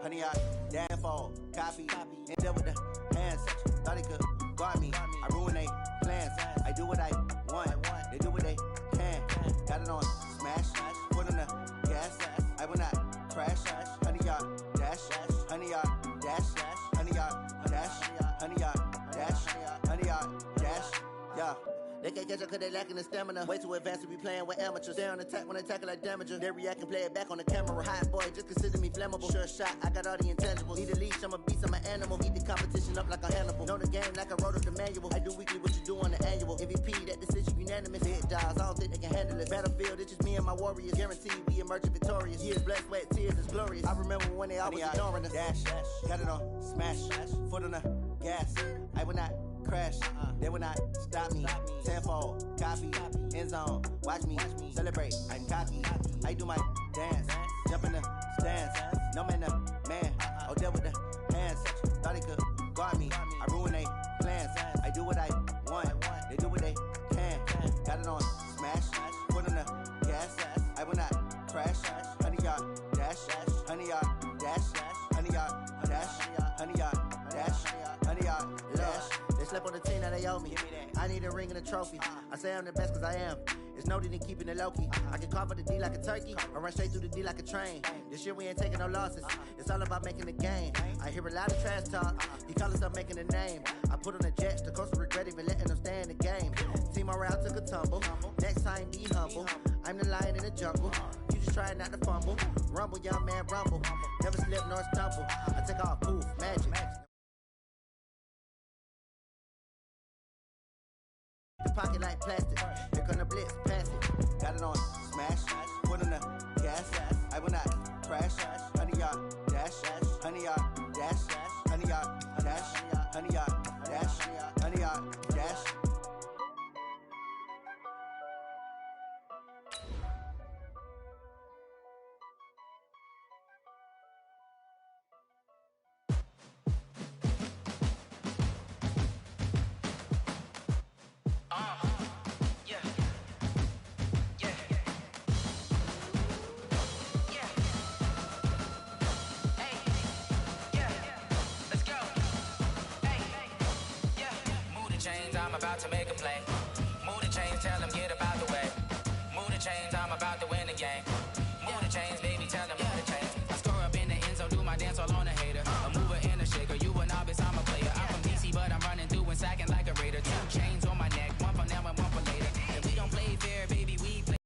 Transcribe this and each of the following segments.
honey, I downfall, copy, end up with the hands. Thought they could guard me. I ruin they plans. I do what I want. They do what they can. Got it on smash. Foot on the gas. I will not crash. Honey, y'all dash. Honey, y'all dash. Honey, y'all dash. Honey, y'all dash. Honey, y'all dash. Yeah. They can't catch up cause they lacking the stamina. Way too advanced to be playing with amateurs. Stay on attack when they tackle like damager. They react and play it back on the camera. Hot boy, just consider me flammable. Sure shot, I got all the intangibles. Need a leash, I'm a beast, I'm an animal. Eat the competition up like a Hannibal. Know the game like I wrote up the manual. I do weekly what you do on the annual. MVP, that decision unanimous. Hit dials, I don't think they can handle it. Battlefield, it's just me and my warriors. Guaranteed we emerge victorious. Years, blood, sweat, tears, it's glorious. I remember when they always ignoring us. Dash, got it on smash. Foot on the gas. I will not crash, they will not stop me. Tenfold, copy, end zone, watch me celebrate. I'm cocky, I do my dance, jump in the stands. No man, the man, oh, deal with the hands. Thought they could guard me, I ruin they plans. I do what I want, they do what they can. Got it on smash, foot on the gas. I will not crash, honey, y'all dash, honey, y'all dash, honey, y'all dash, honey, y'all dash, honey, y'all dash. Slept on the team that they owe me. I need a ring and a trophy. I say I'm the best cause I am. It's no need in keeping it low-key. I can carve up the D like a turkey or run straight through the D like a train. This year we ain't taking no losses. It's all about making the game. I hear a lot of trash talk. He call himself making a name. I put on the Jets. The coach will regret even letting them stay in the game. Team morale took a tumble. Next time be humble. I'm the lion in the jungle. You just try not to fumble. Rumble, young man, rumble. Never slip nor stumble. I take off, poof, magic. The pocket like plastic. Here come the blitz, pass it. Got it on smash. Foot on the gas. I will not crash. Honey, y'all dash. Honey, y'all dash. Honey, y'all dash. Honey, y'all dash. Honey, y'all dash. I'm about to make a play. Move the chains, tell them get up out the way. Move the chains, I'm about to win the game. Move the chains, baby, tell them move the chains. I score up in the end zone, do my dance all on a hater. A mover and a shaker, you a novice, I'm a player. I'm from DC, but I'm running through and sacking like a raider. 2 chains on my neck, one for now and one for later. And we don't play fair, baby, we play.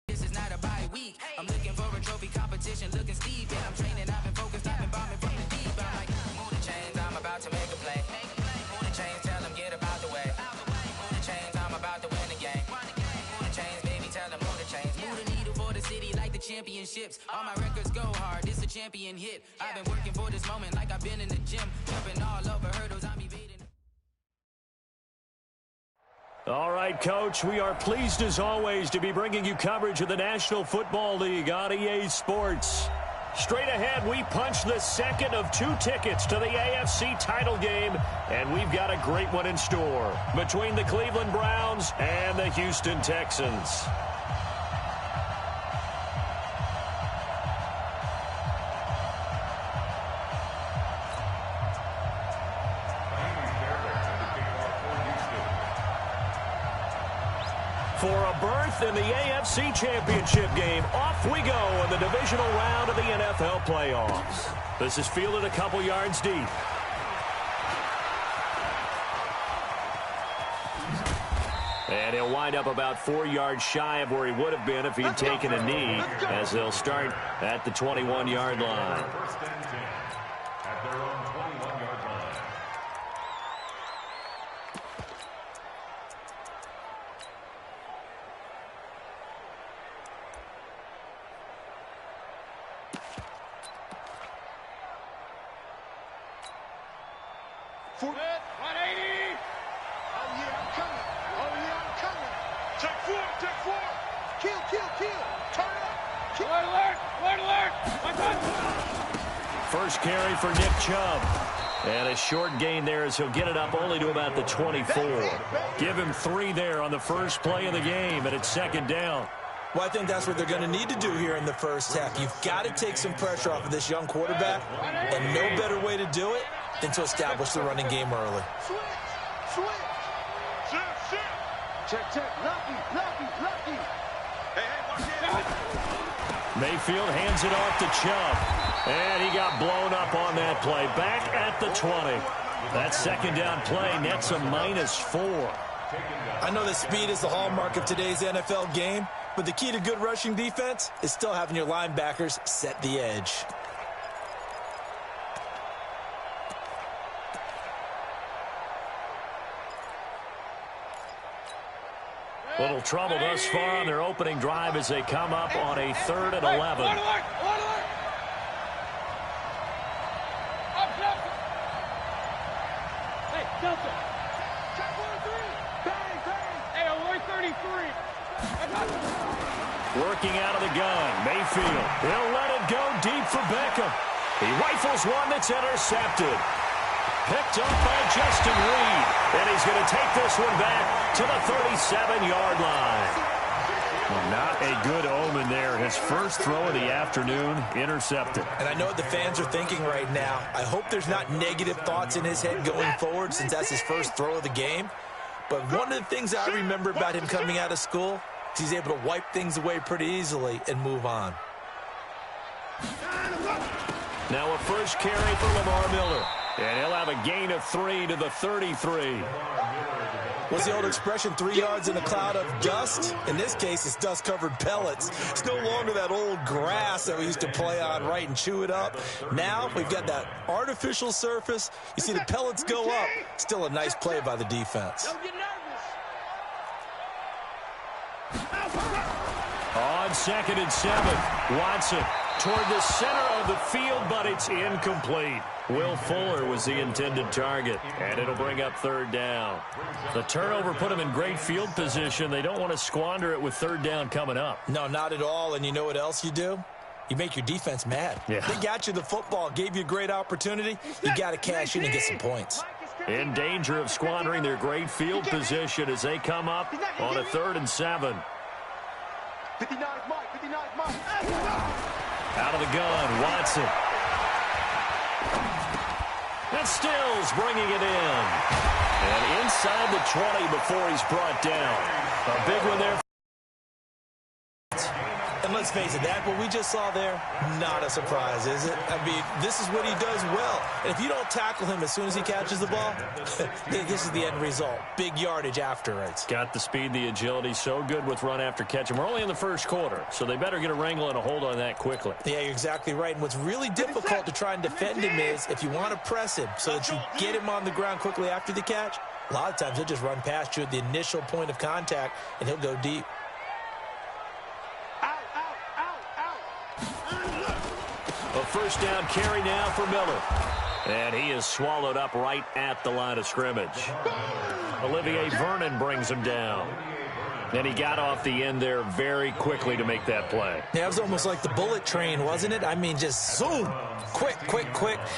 This is not a bye week. I'm looking for a trophy competition, looking steep. And I'm training, I've been focused, I've been bombing from the deep. I'm like, move the chains, I'm about to make a play. Move the chains, tell them get up out the way. Move the chains, I'm about to win the game. Move the chains, baby, tell them move the chains. Move the needle for the city like the championships. All my records go hard, this a champion hit. I've been working for this moment like I've been in the gym. Jumping all over hurdles, I'm evading. All right, Coach, we are pleased as always to be bringing you coverage of the National Football League on EA Sports. Straight ahead, we punch the second of 2 tickets to the AFC title game, and we've got a great one in store between the Cleveland Browns and the Houston Texans. For a berth in the AFC Championship game, off we go in the divisional round of the NFL playoffs. This is fielded a couple yards deep. And he'll wind up about 4 yards shy of where he would have been if he'd taken a knee, as they'll start at the 21-yard line. At their own 21-yard line. For it, 180. Oh, yeah, I'm coming. Oh, yeah, I'm coming. Check 4. Kill. Turn up. Kill. Alert. First carry for Nick Chubb. And a short gain there as he'll get it up only to about the 24. Give him 3 there on the first play of the game, and it's second down. Well, I think that's what they're going to need to do here in the first half. You've got to take some pressure off of this young quarterback, and no better way to do it than to establish the running game early. Switch. Check. Lucky. Hey, watch it. Mayfield hands it off to Chubb. And he got blown up on that play. Back at the 20. That second down play nets a -4. I know that speed is the hallmark of today's NFL game, but the key to good rushing defense is still having your linebackers set the edge. Little trouble thus far on their opening drive as they come up on a 3rd and 11. Hey, Delta. Check 1-3. Bang. Hey, alert 33. Working out of the gun. Mayfield. He'll let it go deep for Beckham. He rifles one that's intercepted. Picked up by Justin Reed. And he's going to take this one back to the 37-yard line. Well, not a good omen there. His first throw of the afternoon intercepted. And I know what the fans are thinking right now. I hope there's not negative thoughts in his head going forward since that's his first throw of the game. But one of the things I remember about him coming out of school is he's able to wipe things away pretty easily and move on. Now a first carry for Lamar Miller. And he'll have a gain of 3 to the 33. What's the old expression, 3 yards in a cloud of dust? In this case, it's dust-covered pellets. It's no longer that old grass that we used to play on, right, and chew it up. Now we've got that artificial surface. You see the pellets go up. Still a nice play by the defense. Don't get nervous. On 2nd and 7, Watson toward the center of the field, but it's incomplete. Will Fuller was the intended target, and it'll bring up 3rd down. The turnover put them in great field position. They don't want to squander it with 3rd down coming up. No, not at all. And you know what else you do? You make your defense mad. Yeah. They got you the football, gave you a great opportunity. You got to cash in and get some points. In danger of squandering their great field position as they come up on a 3rd and 7. 59 Mike. Out of the gun, Watson. And Stills bringing it in. And inside the 20 before he's brought down. A big one there. And let's face it, that what we just saw there, not a surprise, is it? I mean, this is what he does well. And if you don't tackle him as soon as he catches the ball, this is the end result. Big yardage afterwards. Got the speed, the agility, so good with run after catch. And we're only in the first quarter, so they better get a wrangle and a hold on that quickly. Yeah, you're exactly right. And what's really difficult to try and defend him is if you want to press him so that you get him on the ground quickly after the catch, a lot of times he'll just run past you at the initial point of contact, and he'll go deep. A first down carry now for Miller. And he is swallowed up right at the line of scrimmage. Olivier Vernon brings him down. And he got off the end there very quickly to make that play. Yeah, it was almost like the bullet train, wasn't it? I mean, just zoom. Quick.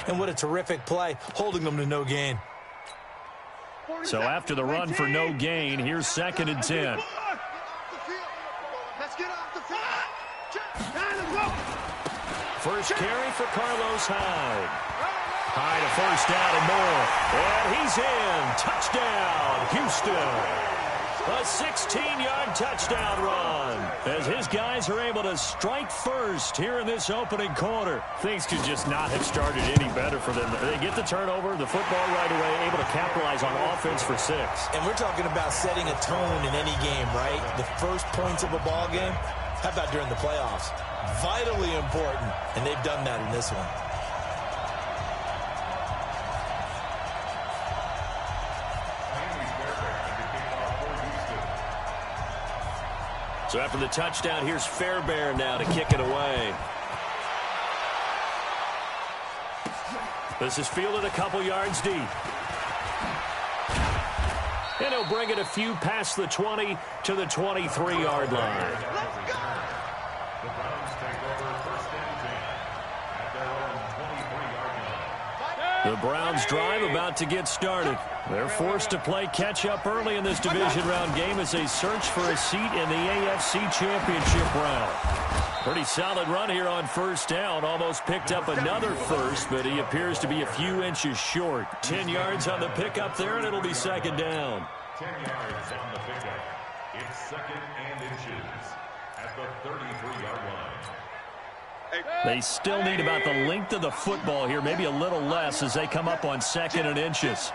And what a terrific play, holding them to no gain. So after the run for no gain, here's 2nd and 10. Let's get off the field. First carry for Carlos Hyde. Hyde a first down and more. And he's in. Touchdown, Houston. A 16-yard touchdown run as his guys are able to strike first here in this opening quarter. Things could just not have started any better for them. They get the turnover, the football right away, able to capitalize on offense for 6. And we're talking about setting a tone in any game, right? The first points of a ball game. How about during the playoffs? Vitally important, and they've done that in this one. So after the touchdown, here's Fairbairn now to kick it away. This is fielded a couple yards deep. And he'll bring it a few past the 20 to the 23-yard line. The Browns take over 1st and 10 at their own 23-yard line. The Browns' drive about to get started. They're forced to play catch-up early in this division round game as they search for a seat in the AFC Championship round. Pretty solid run here on first down. Almost picked up another first, but he appears to be a few inches short. 10 yards on the pickup there, and it'll be second down. 10 yards on the pickup. It's second and inches at the 33-yard line. They still need about the length of the football here, maybe a little less as they come up on second and inches.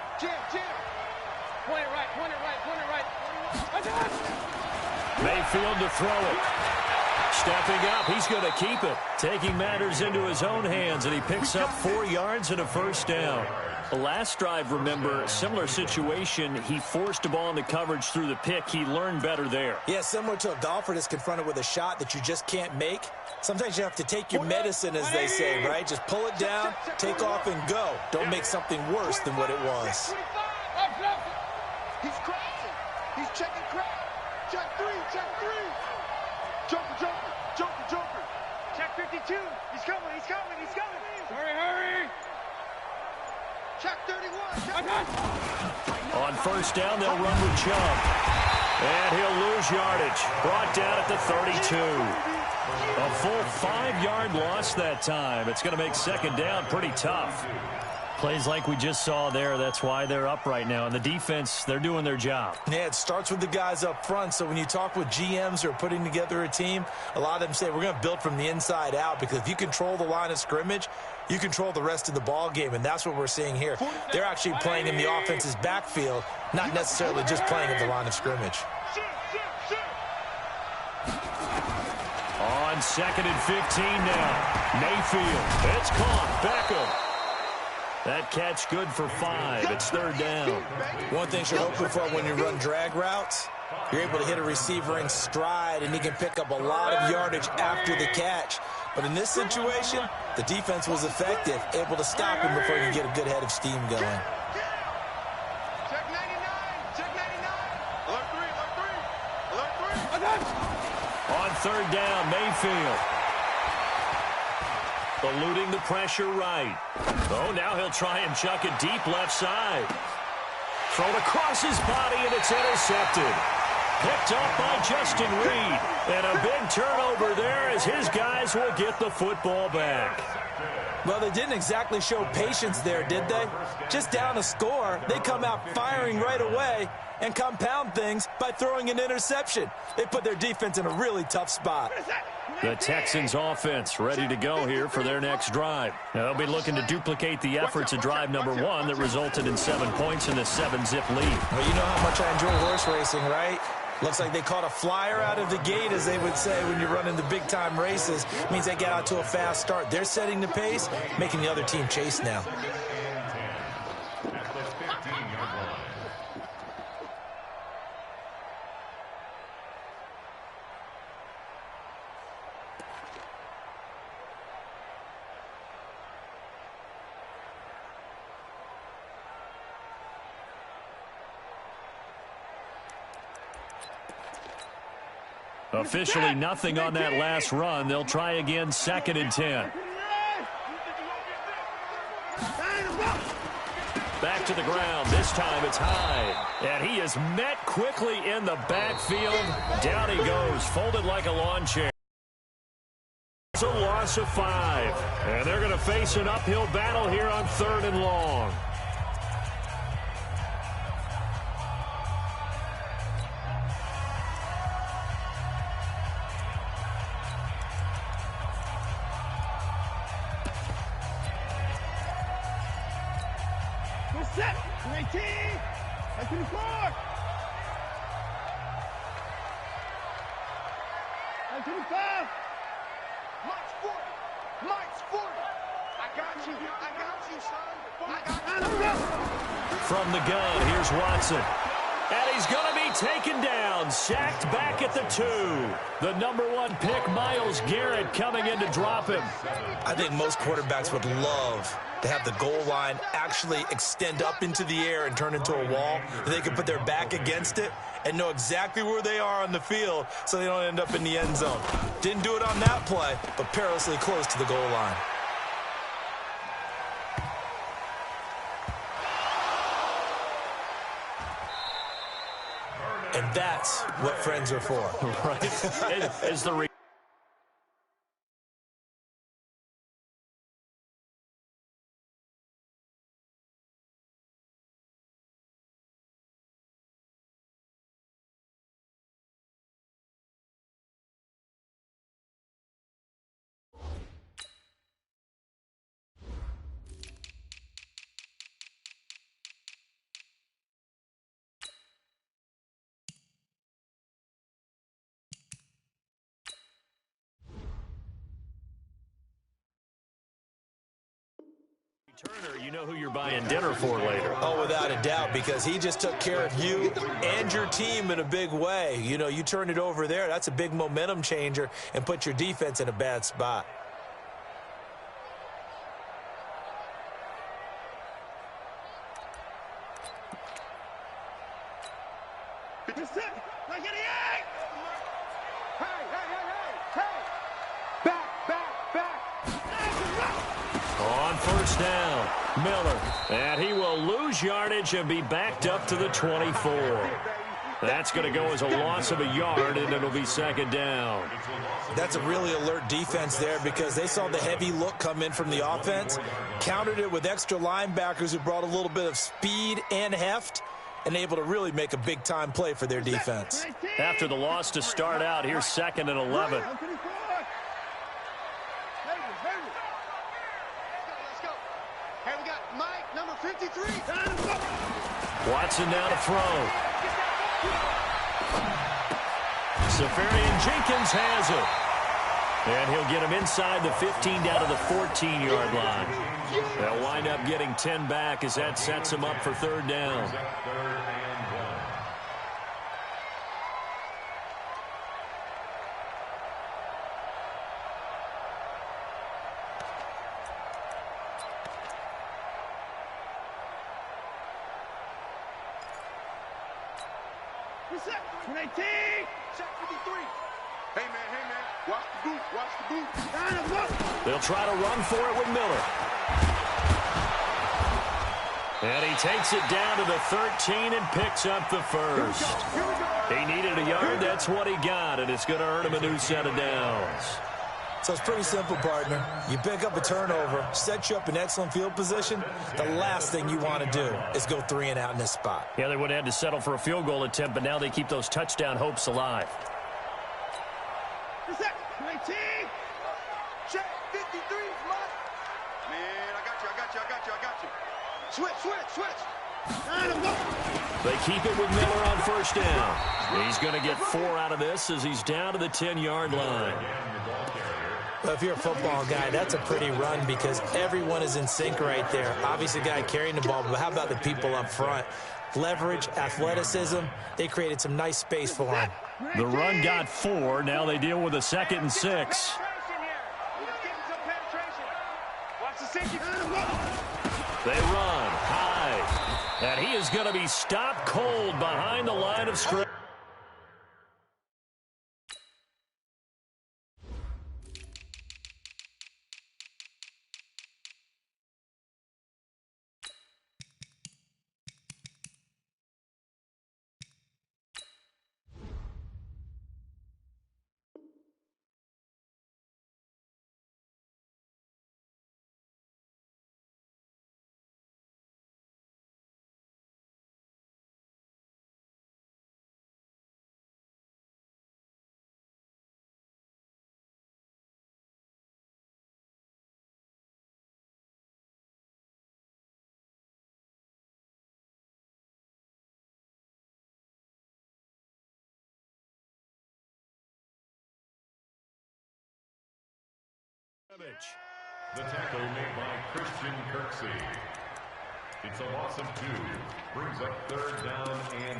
Mayfield to throw it. Stepping up, he's going to keep it. Taking matters into his own hands, and he picks up 4 yards and a first down. The last drive, remember, similar situation. He forced a ball into coverage through the pick. He learned better there. Yeah, similar to a golfer that's confronted with a shot that you just can't make. Sometimes you have to take your medicine, as they say, right? Just pull it down, take off, and go. Don't make something worse than what it was. He's crossing. He's checking crowd. Check three. Joker. Check 52. He's coming. Hurry. Check 31. On first down, they'll run with Chubb. And he'll lose yardage. Brought down at the 32. A full 5-yard loss that time. It's going to make second down pretty tough. Plays like we just saw there, that's why they're up right now. And the defense, they're doing their job. Yeah, it starts with the guys up front. So when you talk with GMs who are putting together a team, a lot of them say we're going to build from the inside out, because if you control the line of scrimmage, you control the rest of the ball game, and that's what we're seeing here. They're actually playing in the offense's backfield, not necessarily just playing at the line of scrimmage. On second and 15 now. Mayfield. It's caught. Beckham. That catch good for 5. It's third down. One thing you're hoping for when you run drag routes, you're able to hit a receiver in stride, and he can pick up a lot of yardage after the catch. But in this situation, the defense was effective, able to stop him before he could get a good head of steam going. Check 99. Alert 3. On third down, Mayfield. Eluding the pressure right. Oh, now he'll try and chuck it deep left side. Thrown across his body, and it's intercepted. Picked up by Justin Reed. And a big turnover there as his guys will get the football back. Well, they didn't exactly show patience there, did they? Just down a score, they come out firing right away and compound things by throwing an interception. They put their defense in a really tough spot. The Texans offense ready to go here for their next drive. They'll be looking to duplicate the efforts of drive number 1 that resulted in 7 points in the 7-zip lead. Well, you know how much I enjoy horse racing, right? Looks like they caught a flyer out of the gate, as they would say when you're running the big-time races. It means they get out to a fast start. They're setting the pace, making the other team chase now. Officially nothing on that last run. They'll try again, second and 10. Back to the ground. This time it's high. And he is met quickly in the backfield. Down he goes, folded like a lawn chair. It's a loss of 5. And they're going to face an uphill battle here on third and long. Set. 19. 24. 25. March 40. I got you, son. From the gun, here's Watson. And he's going to be taken down, sacked back at the 2. The number 1 pick, Myles Garrett, coming in to drop him. I think most quarterbacks would love to have the goal line actually extend up into the air and turn into a wall. They can put their back against it and know exactly where they are on the field so they don't end up in the end zone. Didn't do it on that play, but perilously close to the goal line. And that's what friends are for. Right. As the Turner, you know who you're buying dinner for later. Oh, without a doubt, because he just took care of you and your team in a big way. You know, you turn it over there, that's a big momentum changer and put your defense in a bad spot. Down, Miller, and he will lose yardage and be backed up to the 24. That's going to go as a loss of a yard, and it'll be second down. That's a really alert defense there because they saw the heavy look come in from the offense, countered it with extra linebackers who brought a little bit of speed and heft, and able to really make a big-time play for their defense. After the loss to start out, here's 2nd and 11. Watson now to throw. Safarian Jenkins has it. And he'll get him inside the 15 down to the 14-yard line. They'll wind up getting 10 back as that sets him up for third down. They'll try to run for it with Miller. And he takes it down to the 13 and picks up the first. He needed a yard. That's what he got, and it's going to earn him a new set of downs. So it's pretty simple, partner. You pick up a turnover, set you up in excellent field position. The last thing you want to do is go 3 and out in this spot. Yeah, they would have had to settle for a field goal attempt, but now they keep those touchdown hopes alive. Check 53, man, I got you. Switch. They keep it with Miller on first down. He's going to get 4 out of this as he's down to the 10-yard line. Well, if you're a football guy, that's a pretty run because everyone is in sync right there. Obviously, the guy carrying the ball, but how about the people up front? Leverage, athleticism, they created some nice space for him. The run got 4. Now they deal with a 2nd and 6. They run high, and he is going to be stopped cold behind the line of scrimmage. The tackle made by Christian Kirksey. It's a loss of 2. Brings up third down and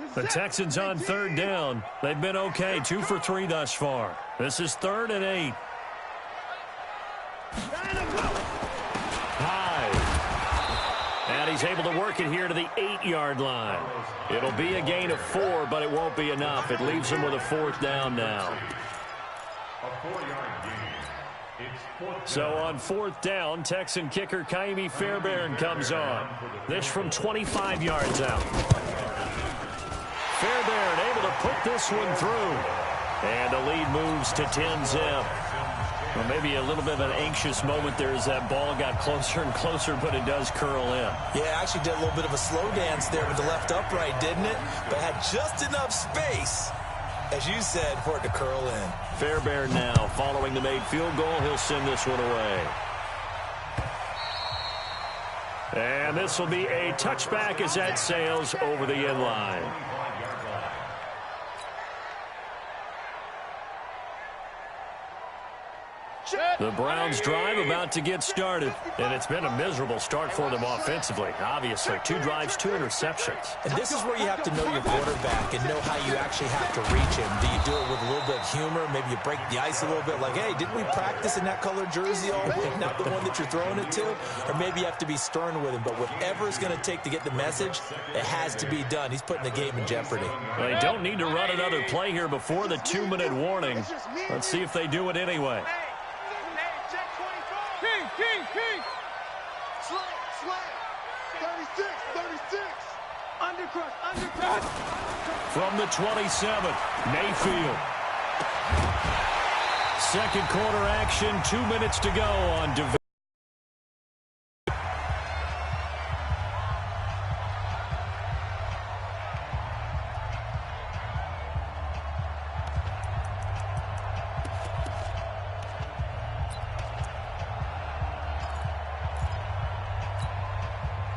8. The Texans on third down. They've been okay, 2 for 3 thus far. This is 3rd and 8. And he's able to work it here to the 8-yard line. It'll be a gain of 4, but it won't be enough. It leaves him with a 4th down now. A 4-yard gain. So on 4th down, Texan kicker Kaimi Fairbairn comes on. This from 25 yards out. Fairbairn able to put this one through. And the lead moves to 10-zip. Well, maybe a little bit of an anxious moment there as that ball got closer and closer, but it does curl in. Yeah, actually did a little bit of a slow dance there with the left upright, didn't it? But had just enough space, as you said, for it to curl in. Fairbairn now, following the made field goal, he'll send this one away. And this will be a touchback as that sails over the end line. The Browns drive about to get started, and it's been a miserable start for them offensively. Obviously, 2 drives, 2 interceptions. And this is where you have to know your quarterback and know how you actually have to reach him. Do you do it with a little bit of humor? Maybe you break the ice a little bit, like, hey, didn't we practice in that colored jersey all week, not the one that you're throwing it to? Or maybe you have to be stern with him. But whatever it's going to take to get the message, it has to be done. He's putting the game in jeopardy. They don't need to run another play here before the 2-minute warning. Let's see if they do it anyway. King. Slant. 36. Undercut. From the 27, Mayfield. Second quarter action, 2 minutes to go on division.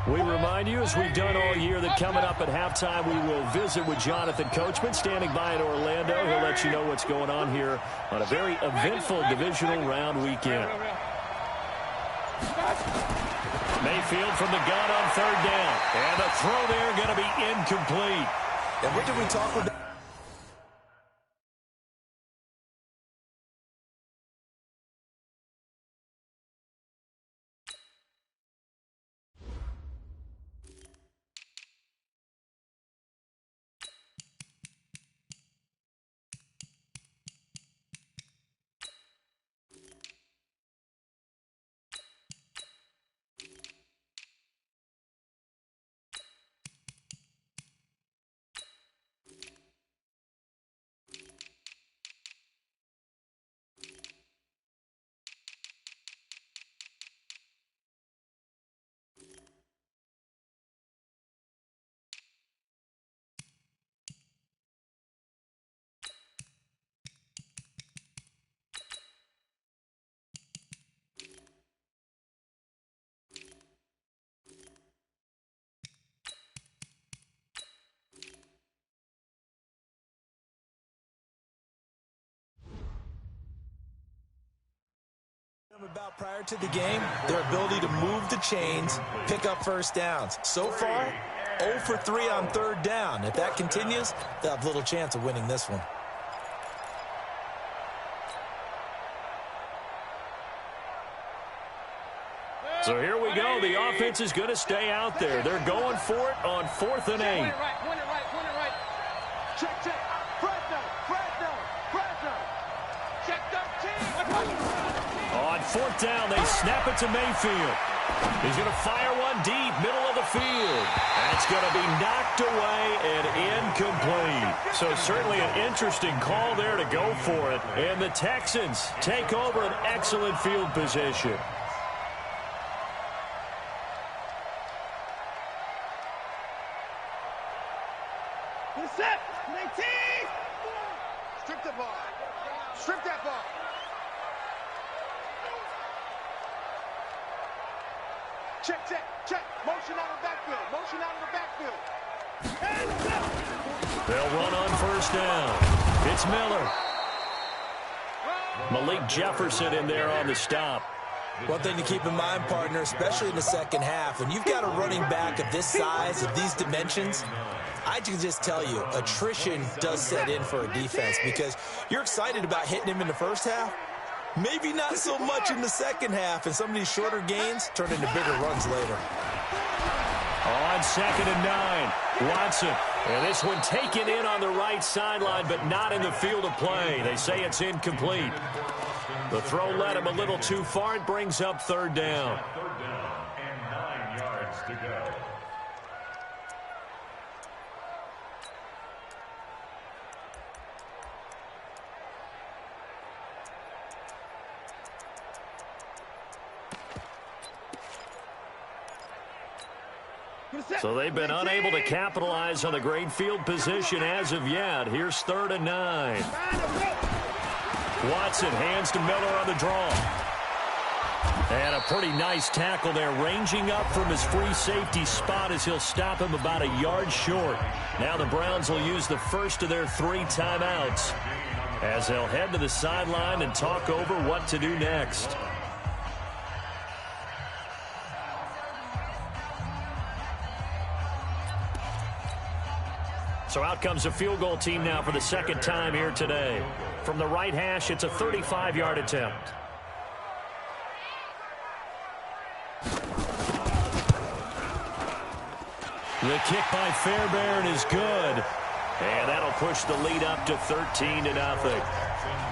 We remind you, as we've done all year, that coming up at halftime, we will visit with Jonathan Coachman, standing by in Orlando. He'll let you know what's going on here on a very eventful divisional round weekend. Mayfield from the gun on 3rd down. And the throw there going to be incomplete. And what did we talk about? About prior to the game, their ability to move the chains, pick up first downs. So far, 0 for 3 on 3rd down. If that continues, they'll have little chance of winning this one. So here we go. The offense is going to stay out there. They're going for it on 4th and 8. Win it right. Check. Fresno. Check 13. On 4th down, they snap it to Mayfield. He's going to fire one deep, middle of the field. That's going to be knocked away and incomplete. So certainly an interesting call there to go for it. And the Texans take over an excellent field position. Set. 19. Strip the ball. Strip that ball. Check. Motion out of the backfield. They'll run on 1st down. It's Miller. Malik Jefferson in there on the stop. One thing to keep in mind, partner, especially in the second half, when you've got a running back of this size, of these dimensions, I can just tell you, attrition does set in for a defense because you're excited about hitting him in the first half. Maybe not so much in the second half, and some of these shorter gains turn into bigger runs later. on 2nd and 9. Watson. And this one taken in on the right sideline, but not in the field of play. They say it's incomplete. The throw led him a little too far. It brings up 3rd down. 3rd down and 9 yards to go. So they've been unable to capitalize on the great field position as of yet. Here's 3rd and 9. Watson hands to Miller on the draw. And a pretty nice tackle there, ranging up from his free safety spot as he'll stop him about a yard short. Now the Browns will use the first of their 3 timeouts as they'll head to the sideline and talk over what to do next. So out comes a field goal team now for the 2nd time here today. From the right hash, it's a 35-yard attempt. The kick by Fairbairn is good. And that'll push the lead up to 13-0.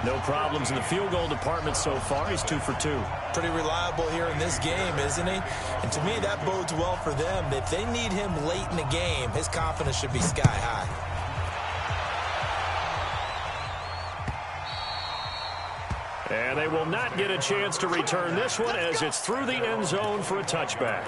No problems in the field goal department so far. He's 2 for 2. Pretty reliable here in this game, isn't he? And to me, that bodes well for them. If they need him late in the game, his confidence should be sky high. And they will not get a chance to return this one as it's through the end zone for a touchback.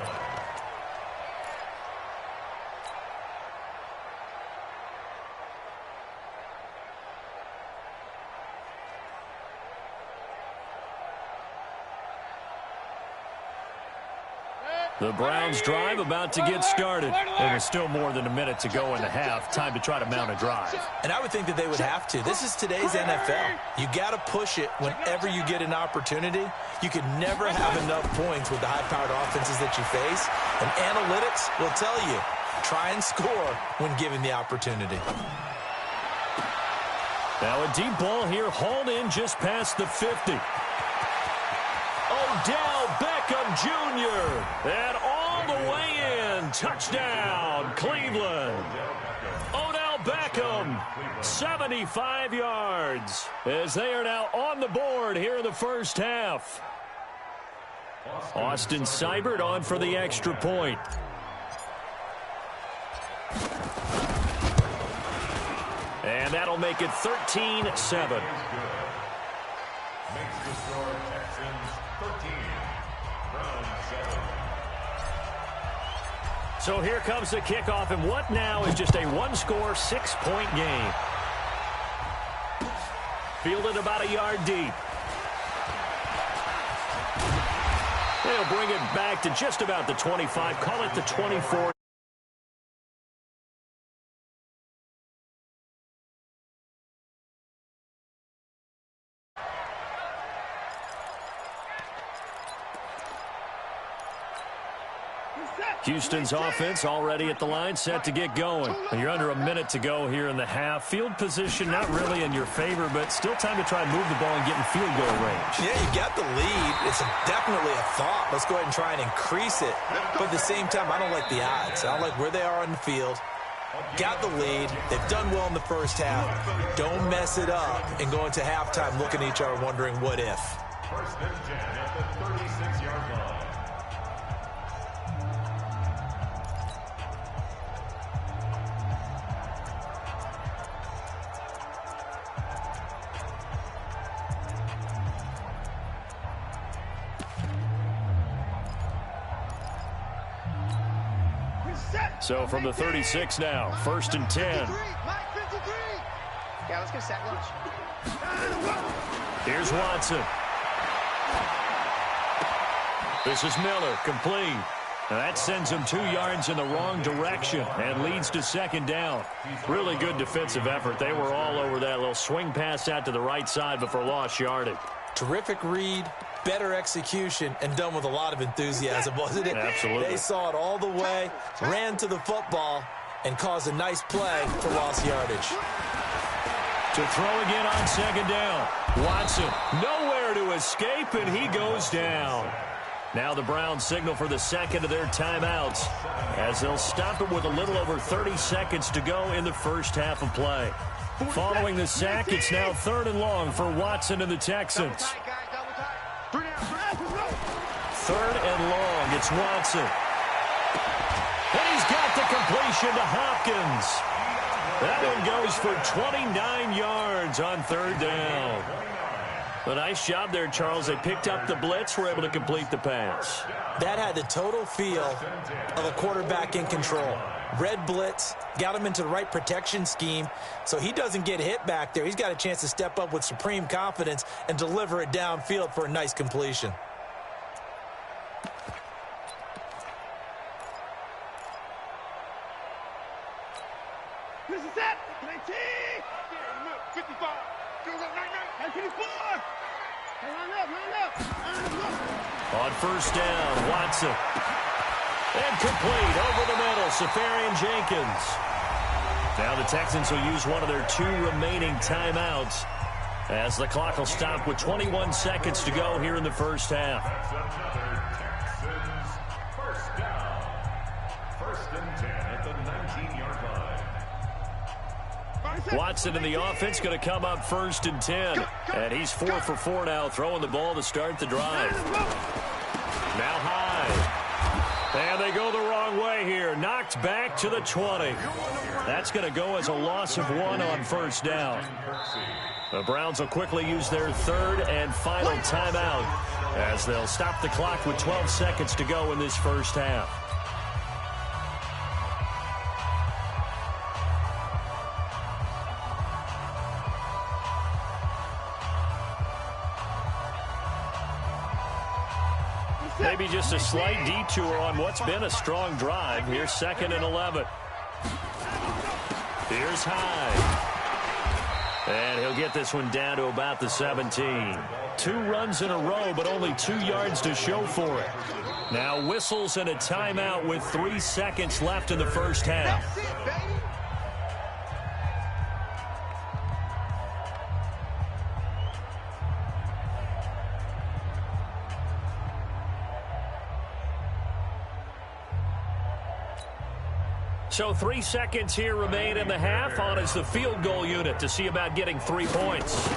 The Browns drive about to get started. And there's still more than a minute to go in the half. Time to try to mount a drive. And I would think that they would have to. This is today's NFL. You got to push it whenever you get an opportunity. You can never have enough points with the high-powered offenses that you face. And analytics will tell you, try and score when given the opportunity. Now a deep ball here, hauled in just past the 50. Odell Beckham Jr. and all the way in. Touchdown, Cleveland. Odell Beckham, 75 yards, as they are now on the board here in the first half. Austin Seibert on for the extra point. And that'll make it 13-7. Makes the score Texans 13, Browns 7. So here comes the kickoff, and what now is just a one-score, 6-point game. Fielded about a yard deep. They'll bring it back to just about the 25, call it the 24. Houston's offense already at the line, set to get going. And you're under a minute to go here in the half. Field position not really in your favor, but still time to try and move the ball and get in field goal range. Yeah, you got the lead. It's definitely a thought. Let's go ahead and try and increase it. But at the same time, I don't like the odds. I don't like where they are on the field. Got the lead. They've done well in the first half. Don't mess it up and go into halftime looking at each other wondering what if. First and 10 at the 36-yard line. So from the 36 now, first and 10. Yeah, let's get sack lunch. Here's Watson. This is Miller, complete. Now that sends him 2 yards in the wrong direction and leads to second down. Really good defensive effort. They were all over that little swing pass out to the right side before lost yardage. Terrific read, better execution, and done with a lot of enthusiasm, wasn't it? Absolutely. They saw it all the way, ran to the football, and caused a nice play for lost yardage. To throw again on second down. Watson, nowhere to escape, and he goes down. Now the Browns signal for the second of their timeouts as they'll stop it with a little over 30 seconds to go in the first half of play. Following the sack, it's now 3rd and long for Watson and the Texans. 3rd and long, it's Watson. And he's got the completion to Hopkins. That one goes for 29 yards on 3rd down. A nice job there, Charles. They picked up the blitz, were able to complete the pass. That had the total feel of a quarterback in control. Red blitz, got him into the right protection scheme, so he doesn't get hit back there. He's got a chance to step up with supreme confidence and deliver it downfield for a nice completion. This is it. 55. On 1st down, Watson. And complete over the middle, Safarian Jenkins. Now the Texans will use one of their 2 remaining timeouts as the clock will stop with 21 seconds to go here in the first half. That's another Texans first down. 1st and 10 at the 19-yard line. Watson in the offense going to come up 1st and 10. And he's 4 for 4 now, throwing the ball to start the drive. Now high. And they go the wrong way here. Knocked back to the 20. That's going to go as a loss of 1 on 1st down. The Browns will quickly use their 3rd and final timeout as they'll stop the clock with 12 seconds to go in this first half. Maybe just a slight detour on what's been a strong drive. Here's 2nd and 11. Here's Hyde. And he'll get this one down to about the 17. 2 runs in a row, but only 2 yards to show for it. Now whistles and a timeout with 3 seconds left in the first half. So 3 seconds here remain in the half. On is the field goal unit to see about getting 3 points.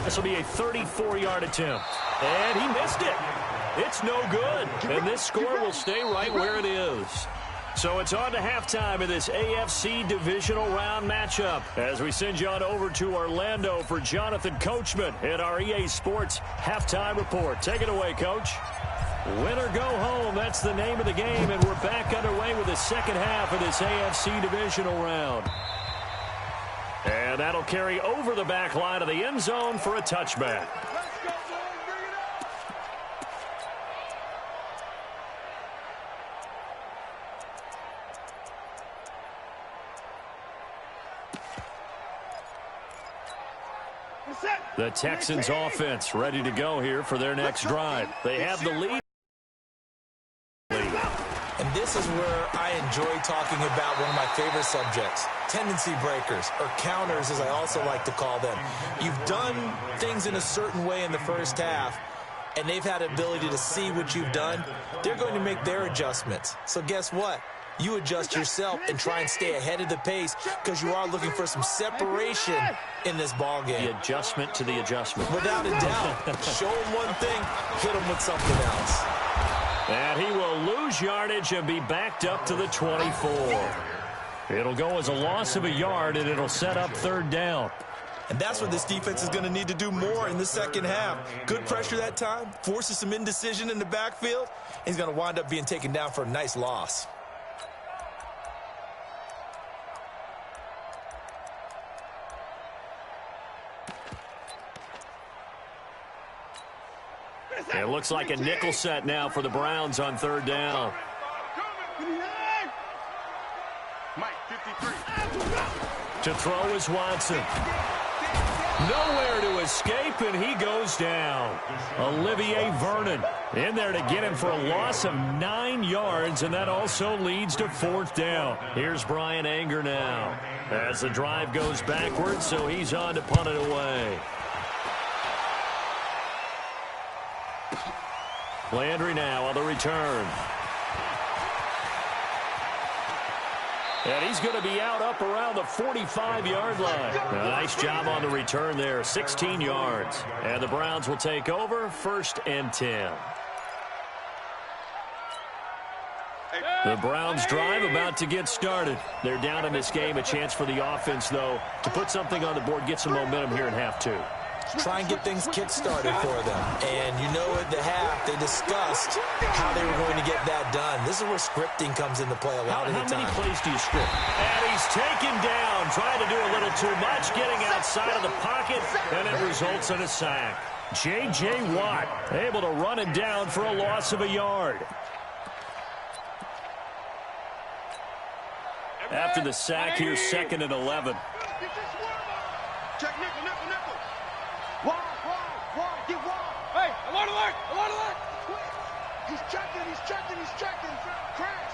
This will be a 34-yard attempt. And he missed it. It's no good. And this score will stay right where it is. So it's on to halftime in this AFC divisional round matchup as we send you on over to Orlando for Jonathan Coachman in our EA Sports halftime report. Take it away, Coach. Win or go home, that's the name of the game, and we're back underway with the second half of this AFC divisional round. And that'll carry over the back line of the end zone for a touchback. The Texans offense ready to go here for their next drive. They have the lead. And this is where I enjoy talking about one of my favorite subjects, tendency breakers, or counters as I also like to call them. You've done things in a certain way in the first half, and they've had the ability to see what you've done. They're going to make their adjustments. So guess what? You adjust yourself and try and stay ahead of the pace because you are looking for some separation in this ball game. The adjustment to the adjustment. Without a doubt. Show them one thing, hit them with something else. And he will lose yardage and be backed up to the 24. It'll go as a loss of a yard, and it'll set up 3rd down. And that's what this defense is going to need to do more in the second half. Good pressure that time, forces some indecision in the backfield. He's going to wind up being taken down for a nice loss. It looks like a nickel set now for the Browns on 3rd down. To throw is Watson. Nowhere to escape, and he goes down. Olivier Vernon in there to get him for a loss of 9 yards, and that also leads to 4th down. Here's Brian Anger now as the drive goes backwards, so he's on to punt it away. Landry now on the return. And he's going to be out up around the 45-yard line. A nice job on the return there, 16 yards. And the Browns will take over, 1st and 10. The Browns drive about to get started. They're down in this game. A chance for the offense, though, to put something on the board, get some momentum here in half 2. Try and get things kick-started for them. And you know at the half, they discussed how they were going to get that done. This is where scripting comes into play a lot of the time. How many plays do you script? And he's taken down, trying to do a little too much, getting outside of the pocket, and it results in a sack. J.J. Watt able to run it down for a loss of a yard. After the sack, here's 2nd and 11. Check nickel, nickel, nickel. Wide, get wide. Hey, alert. He's checking. Crash.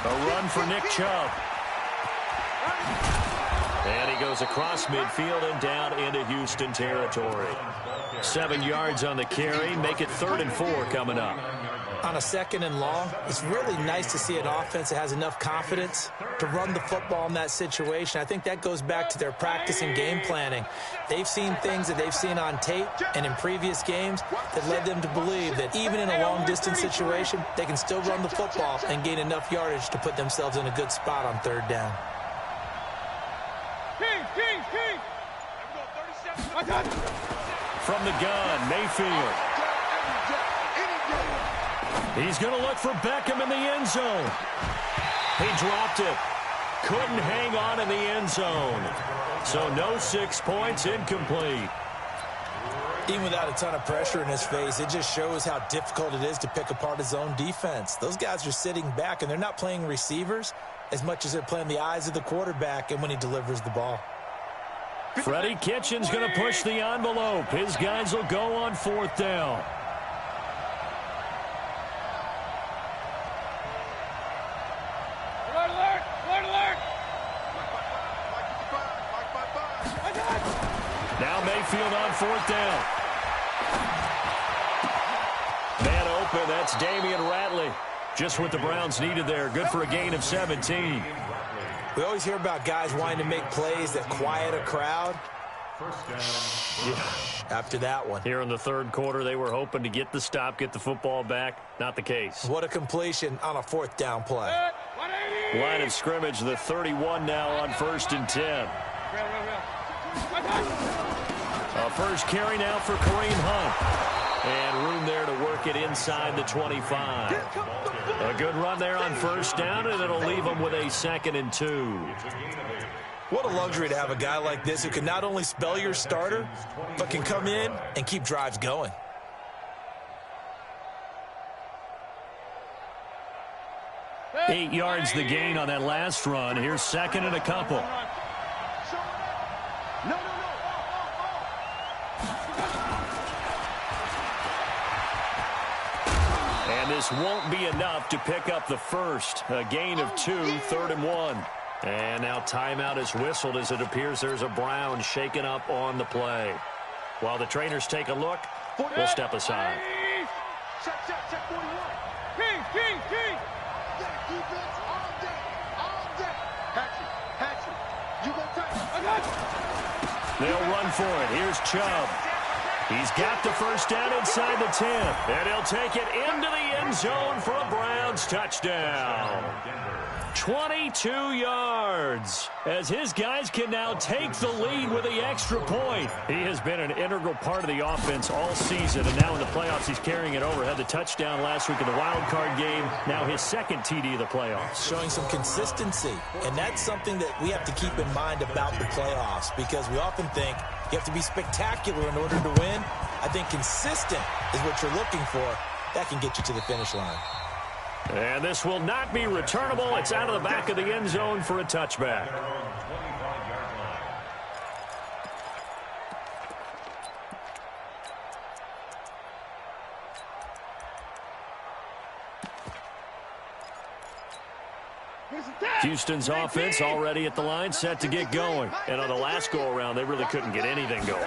A run for Nick Chubb. And he goes across midfield and down into Houston territory. 7 yards on the carry. Make it 3rd and 4 coming up. On a 2nd and long, it's really nice to see an offense that has enough confidence to run the football in that situation. I think that goes back to their practice and game planning. They've seen things that they've seen on tape and in previous games that led them to believe that even in a long-distance situation, they can still run the football and gain enough yardage to put themselves in a good spot on 3rd down. From the gun, Mayfield. He's going to look for Beckham in the end zone. He dropped it. Couldn't hang on in the end zone. So no 6 points, incomplete. Even without a ton of pressure in his face, it just shows how difficult it is to pick apart his own defense. Those guys are sitting back, and they're not playing receivers as much as they're playing the eyes of the quarterback and when he delivers the ball. Freddie Kitchens going to push the envelope. His guys will go on 4th down. Now Mayfield on 4th down. Man open, that's Damian Ratley. Just what the Browns needed there. Good for a gain of 17. We always hear about guys wanting to make plays that quiet a crowd. After that one. Here in the 3rd quarter, they were hoping to get the stop, get the football back. Not the case. What a completion on a 4th down play. Line of scrimmage, the 31 now on 1st and 10. A first carry now for Kareem Hunt. And room there to work it inside the 25. A good run there on 1st down, and it'll leave them with a 2nd and 2. What a luxury to have a guy like this who can not only spell your starter, but can come in and keep drives going. Eight yards the gain on that last run. Here's 2nd and a couple. And this won't be enough to pick up the first. A gain of 2, 3rd and 1. And now timeout is whistled as it appears there's a Brown shaken up on the play. While the trainers take a look, we'll step aside. Check 41. King. Defense all day. Hatchet. You go tight. They'll run for it. Here's Chubb. He's got the first down inside the 10. And he'll take it into the end zone for a Browns touchdown. 22 yards as his guys can now take the lead with the extra point. He has been an integral part of the offense all season, and now in the playoffs he's carrying it over. Had the touchdown last week in the wild card game. Now his 2nd TD of the playoffs. Showing some consistency, and that's something that we have to keep in mind about the playoffs, because we often think you have to be spectacular in order to win. I think consistent is what you're looking for. That can get you to the finish line. And this will not be returnable. It's out of the back of the end zone for a touchback. Houston's offense already at the line, set to get going. And on the last go-around, they really couldn't get anything going.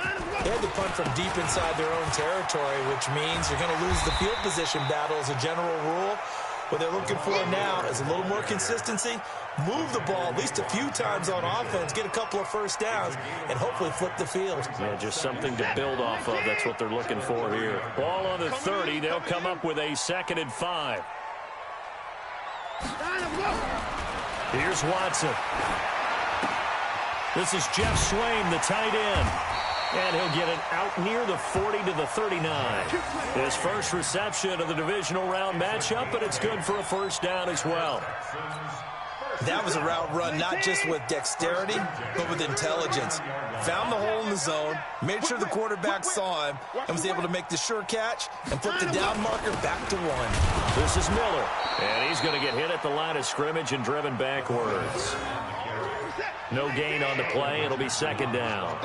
They had to punt from deep inside their own territory, which means you're going to lose the field position battle as a general rule. What they're looking for now is a little more consistency, move the ball at least a few times on offense, get a couple of first downs, and hopefully flip the field. Yeah, just something to build off of. That's what they're looking for here. Ball on the 30. They'll come up with a 2nd and 5. Here's Watson. This is Jeff Swain, the tight end. And he'll get it out near the 40 to the 39. His first reception of the divisional round matchup, but it's good for a first down as well. That was a route run not just with dexterity, but with intelligence. Found the hole in the zone, made sure the quarterback saw him, and was able to make the sure catch and flip the down marker back to 1. This is Miller, and he's going to get hit at the line of scrimmage and driven backwards. No gain on the play. It'll be 2nd down.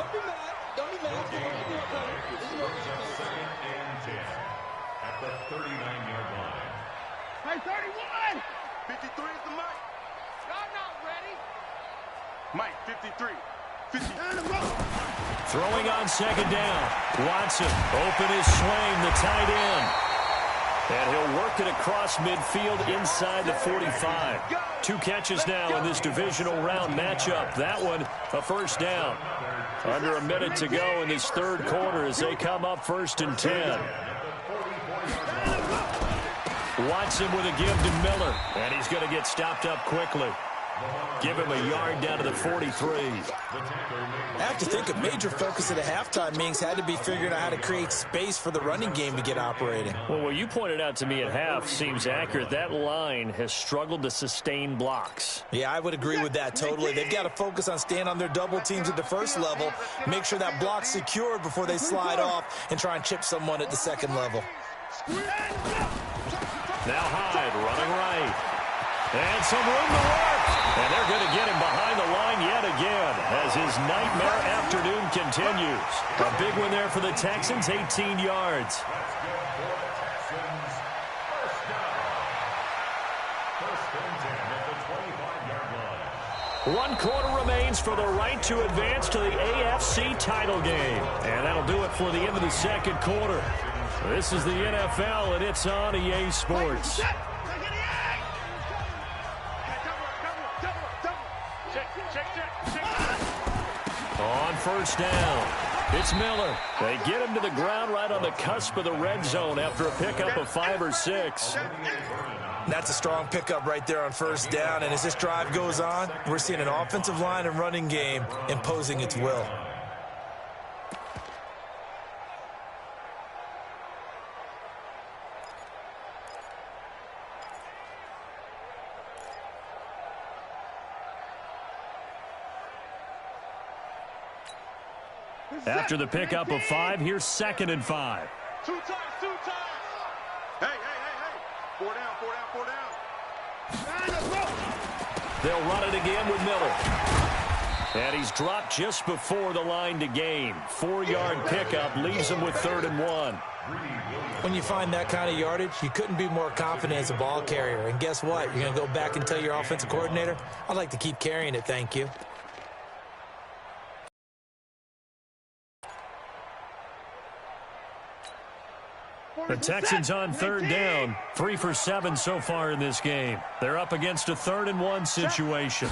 At the 39-yard line. Hey, 31! 53 is the mic. Y'all not ready. Mike, 53. 50. Throwing on 2nd down. Watson, open is Swain, the tight end. And he'll work it across midfield inside the 45. 2 catches now in this divisional round matchup. That one, a first down. Under a minute to go in this 3rd quarter as they come up 1st and 10. Watson with a give to Miller, and he's going to get stopped up quickly. Give him a yard down to the 43. I have to think a major focus at the halftime meetings had to be figuring out how to create space for the running game to get operating. Well, what you pointed out to me at half seems accurate. That line has struggled to sustain blocks. Yeah, I would agree with that totally. They've got to focus on staying on their double teams at the first level, make sure that block's secured before they slide off and try and chip someone at the 2nd level. Now Hyde running right. And some room to work. And they're going to get him behind the line yet again as his nightmare afternoon continues. A big one there for the Texans, 18 yards. One quarter remains for the right to advance to the AFC title game. And that'll do it for the end of the 2nd quarter. This is the NFL, and it's on EA Sports. On 1st down, it's Miller. They get him to the ground right on the cusp of the red zone after a pickup of 5 or 6. That's a strong pickup right there on 1st down, and as this drive goes on, we're seeing an offensive line and running game imposing its will. After the pickup of 5, here's 2nd and 5. 2 times, 2 times. Hey. 4 down. They'll run it again with Miller. And he's dropped just before the line to gain. 4-yard pickup leaves him with 3rd and 1. When you find that kind of yardage, you couldn't be more confident as a ball carrier. And guess what? You're going to go back and tell your offensive coordinator, I'd like to keep carrying it, thank you. The Texans on 3rd down, 3 for 7 so far in this game. They're up against a 3rd and 1 situation.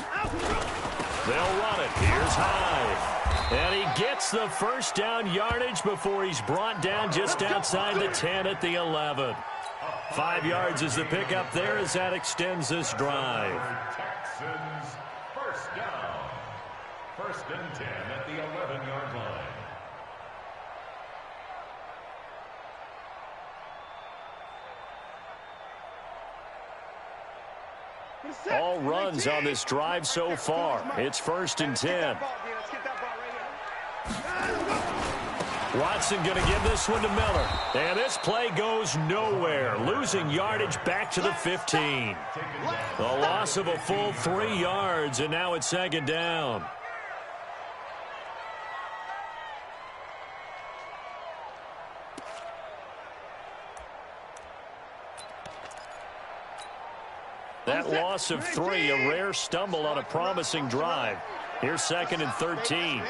They'll run it. Here's Hyde. And he gets the first down yardage before he's brought down just outside the 10 at the 11. 5 yards is the pickup there as that extends this drive. Texans, first down. 1st and 10 at the 11-yard line. All runs on this drive so far. It's 1st and 10. Watson going to give this one to Miller. And this play goes nowhere. Losing yardage back to the 15. The loss of a full 3 yards, and now it's 2nd down. That loss of 3, a rare stumble on a promising drive. Here's 2nd and 13.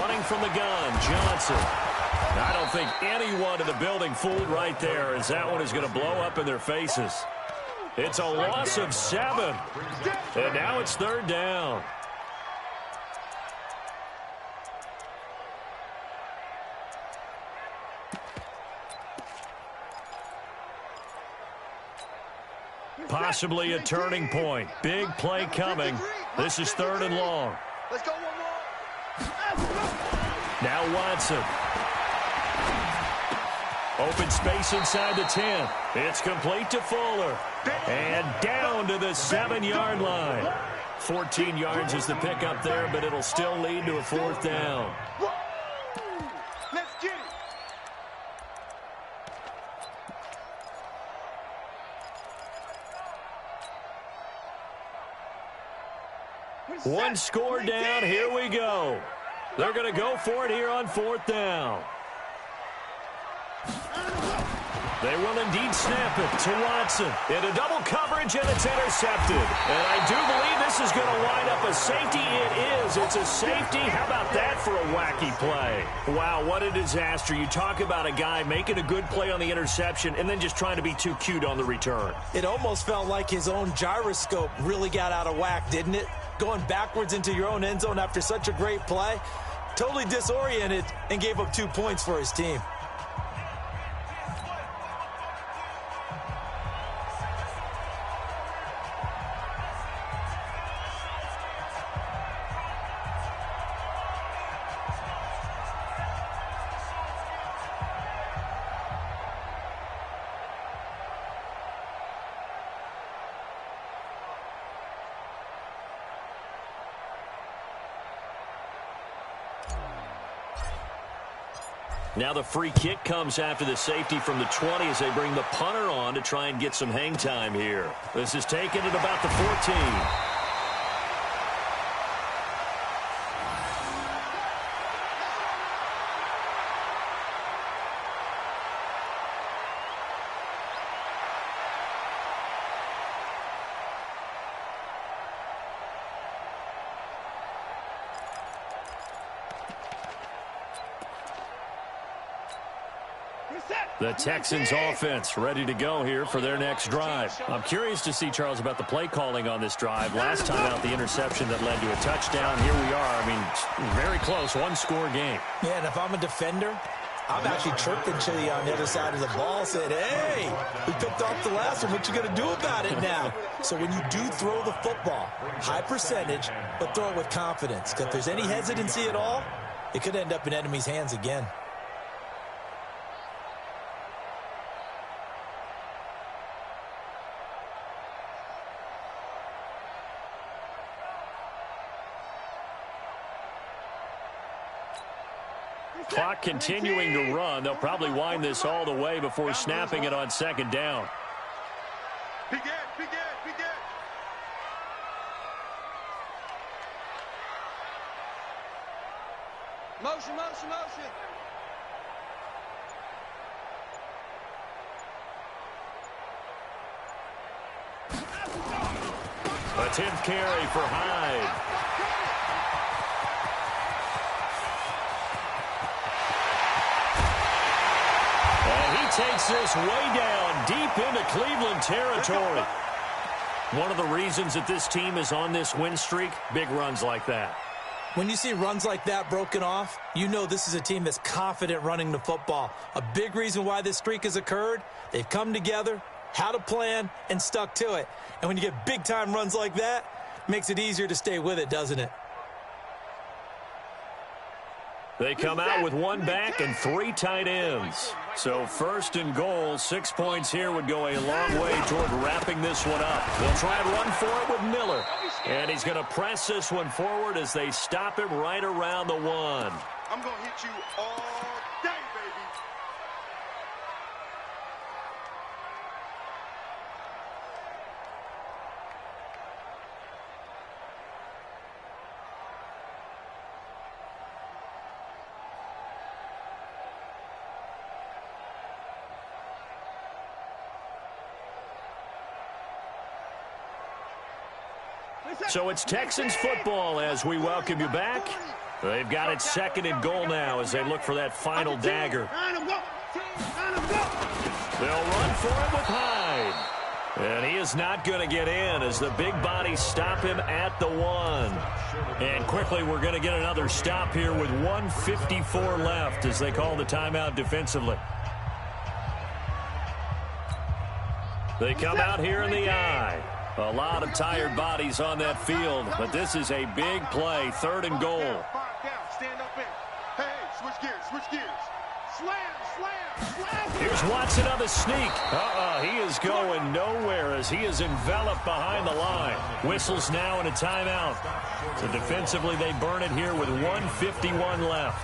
Running from the gun, Johnson. I don't think anyone in the building fooled right there, as that one is going to blow up in their faces. It's a loss of 7. And now it's 3rd down. Possibly a turning point. Big play coming. This is 3rd and long. Let's go one more. Now Watson. Open space inside the 10. It's complete to Fuller. And down to the 7-yard line. 14 yards is the pickup there, but it'll still lead to a 4th down. Let's get it. One score down. Here we go. They're going to go for it here on 4th down. They will indeed snap it to Watson. Into double coverage, and it's intercepted. And I do believe this is going to wind up a safety. It is. It's a safety. How about that for a wacky play? Wow, what a disaster. You talk about a guy making a good play on the interception and then just trying to be too cute on the return. It almost felt like his own gyroscope really got out of whack, didn't it? Going backwards into your own end zone after such a great play. Totally disoriented and gave up 2 points for his team. Now the free kick comes after the safety from the 20 as they bring the punter on to try and get some hang time here. This is taken at about the 14. The Texans offense ready to go here for their next drive. I'm curious to see, Charles, about the play calling on this drive. Last time out, the interception that led to a touchdown. Here we are. I mean, very close, one-score game. Yeah, and if I'm a defender, I'm actually chirping Chili on the other side of the ball, saying, hey, we picked off the last one. What you going to do about it now? So when you do throw the football, high percentage, but throw it with confidence. Because if there's any hesitancy at all, it could end up in enemy's hands again. Clock continuing to run. They'll probably wind this all the way before snapping it on 2nd down. Begin. Motion. A 10th carry for Hyde. Takes this way down deep into Cleveland territory. One of the reasons that this team is on this win streak, big runs like that. When you see runs like that broken off, you know this is a team that's confident running the football. A big reason why this streak has occurred, they've come together, had a plan, and stuck to it. And when you get big-time runs like that, it makes it easier to stay with it, doesn't it? They come out with one back and 3 tight ends. So 1st and goal, 6 points here would go a long way toward wrapping this one up. They'll try and run for it with Miller. And he's going to press this one forward as they stop him right around the 1. I'm going to hit you all day, baby. So it's Texans football as we welcome you back. They've got it 2nd and goal now as they look for that final dagger. They'll run for it with Hyde. And he is not going to get in as the big bodies stop him at the 1. And quickly we're going to get another stop here with 1:54 left as they call the timeout defensively. They come out here in the I. A lot of tired bodies on that field, but this is a big play, 3rd and goal. Stand up in. Hey, switch gears. Slam. Here's Watson on the sneak. He is going nowhere as he is enveloped behind the line. Whistles now and a timeout. So defensively, they burn it here with 1:51 left.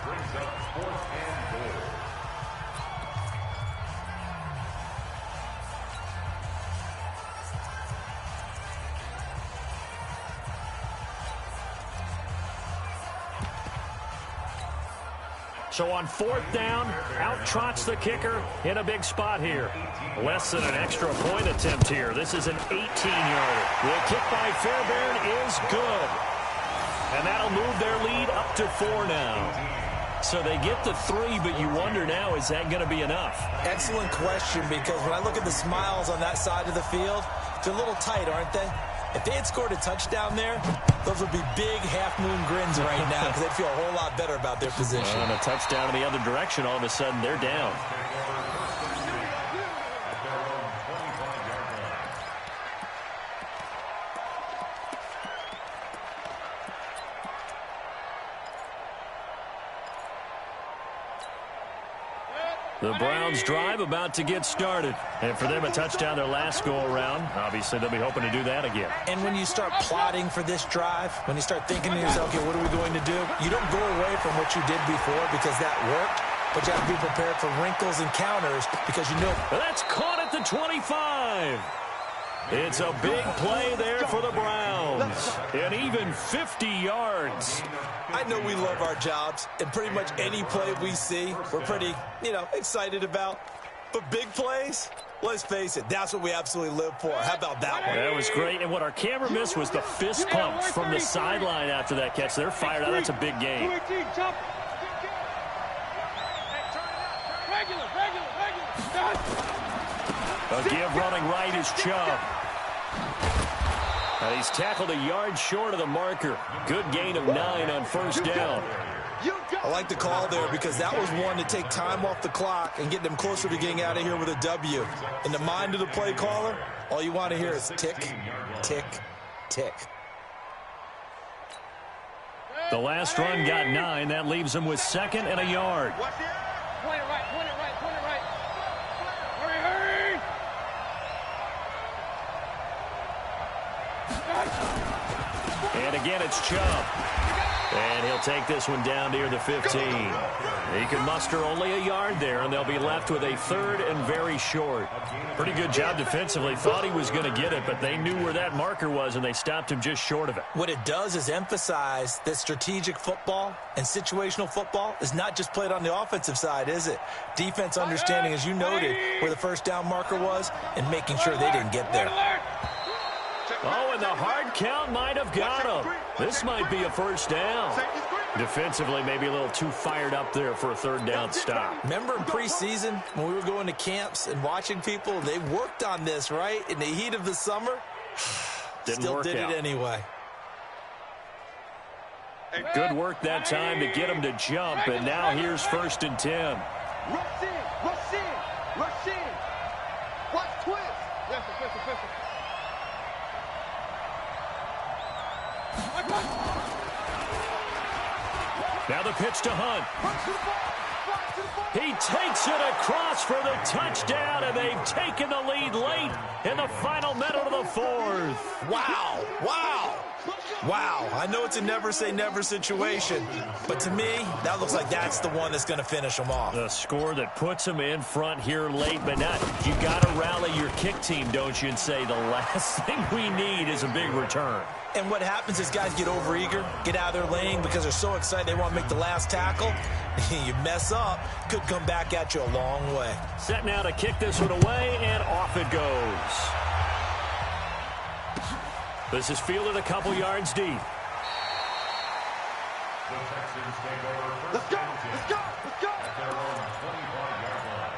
So on 4th down, out trots the kicker in a big spot here. Less than an extra point attempt here. This is an 18-yarder. The kick by Fairbairn is good. And that'll move their lead up to 4 now. So they get the 3, but you wonder now, is that going to be enough? Excellent question, because when I look at the smiles on that side of the field, they're a little tight, aren't they? If they had scored a touchdown there, those would be big half-moon grins right now because they'd feel a whole lot better about their position. And a touchdown in the other direction, all of a sudden they're down. The Browns drive about to get started. And for them, a touchdown their last go-around. Obviously, they'll be hoping to do that again. And when you start plotting for this drive, when you start thinking to yourself, okay, what are we going to do? You don't go away from what you did before because that worked, but you have to be prepared for wrinkles and counters because you know. That's caught at the 25. It's a big play there for the Browns. And even 50 yards. I know we love our jobs, and pretty much any play we see, we're pretty, excited about. But big plays, let's face it, that's what we absolutely live for. How about that one? That was great. And what our camera missed was the fist pumps from the sideline after that catch. They're fired out. That's a big game. A give running right is Chubb. And he's tackled a yard short of the marker. Good gain of 9 on 1st down. I like the call there because that was one to take time off the clock and get them closer to getting out of here with a W. In the mind of the play caller, all you want to hear is tick, tick, tick. The last run got 9. That leaves him with 2nd and a yard. Point it right. Hurry. And again, it's Chubb. And he'll take this one down near the 15. He can muster only a yard there, and they'll be left with a 3rd and very short. Pretty good job defensively. Thought he was going to get it, but they knew where that marker was, and they stopped him just short of it. What it does is emphasize that strategic football and situational football is not just played on the offensive side, is it? Defense understanding, as you noted, where the 1st down marker was and making sure they didn't get there. Oh, and the hard count might have got him. This might be a 1st down. Defensively, maybe a little too fired up there for a 3rd down stop. Remember in preseason when we were going to camps and watching people, they worked on this, right? In the heat of the summer, still did it anyway. Good work that time to get him to jump, and now here's 1st and 10. Rush in. Watch twist. Yes, official. Now the pitch to Hunt. He takes it across for the touchdown, and they've taken the lead late in the final minute of the 4th. Wow. I know it's a never-say-never situation, but to me, that looks like that's the one that's going to finish them off. The score that puts them in front here late, but not. You got to rally your kick team, don't you, and say the last thing we need is a big return. And what happens is guys get overeager, get out of their lane because they're so excited they want to make the last tackle. You mess up, could come back at you a long way. Set now to kick this one away, and off it goes. This is fielded a couple yards deep. The Texans take over first. Let's go! Let's go! Let's go! At their own 25-yard line.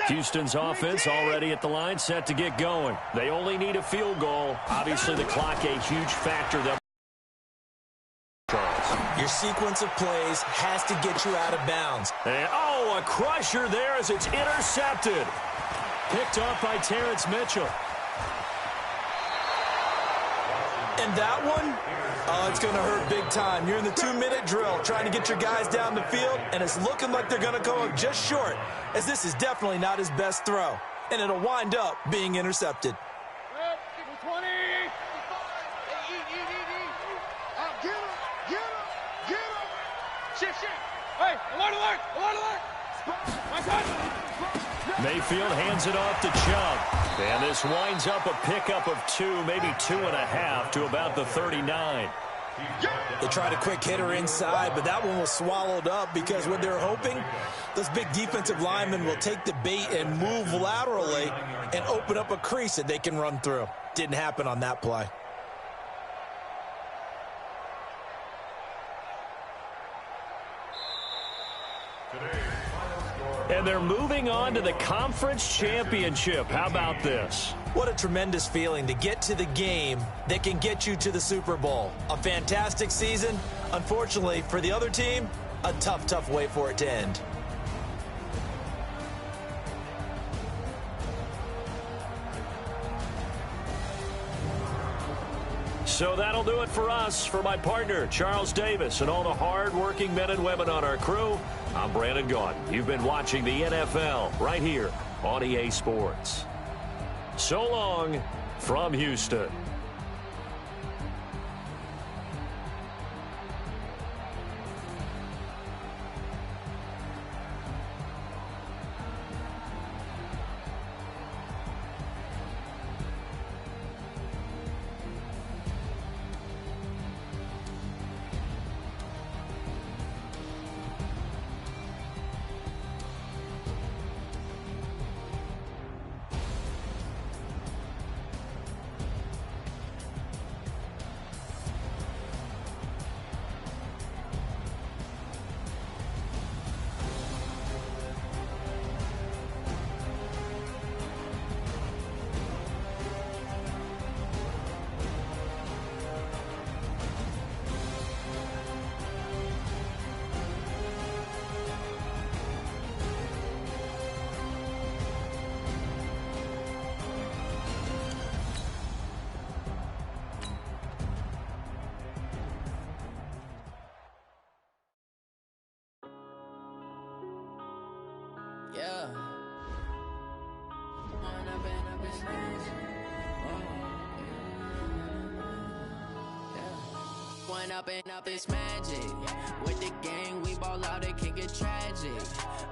Houston's offense already at the line, set to get going. They only need a field goal. Obviously, the clock a huge factor. Your sequence of plays has to get you out of bounds. And, oh, a crusher there as it's intercepted. Picked off by Terrence Mitchell. And that one, oh, it's going to hurt big time. You're in the 2-minute drill trying to get your guys down the field, and it's looking like they're going to go just short, as this is definitely not his best throw, and it'll wind up being intercepted. 20. Get him. Shift. Hey, alert. My God. Mayfield hands it off to Chubb. And this winds up a pickup of 2, maybe 2.5 to about the 39. They tried a quick hitter inside, but that one was swallowed up because what they're hoping, those big defensive linemen will take the bait and move laterally and open up a crease that they can run through. Didn't happen on that play. And they're moving on to the conference championship. How about this? What a tremendous feeling to get to the game that can get you to the Super Bowl. A fantastic season. Unfortunately, for the other team, a tough way for it to end. So that'll do it for us. For my partner, Charles Davis, and all the hard-working men and women on our crew, I'm Brandon Gaudin. You've been watching the NFL right here on EA Sports. So long from Houston. Yeah. One up and up is magic. With the gang, we ball out, it can get tragic.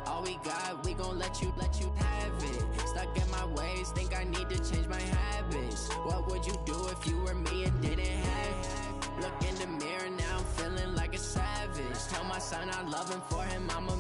All we got, we gon' let you have it. Stuck in my ways, think I need to change my habits. What would you do if you were me and didn't have it? Look in the mirror, now I'm feeling like a savage. Tell my son I love him, for him I'm a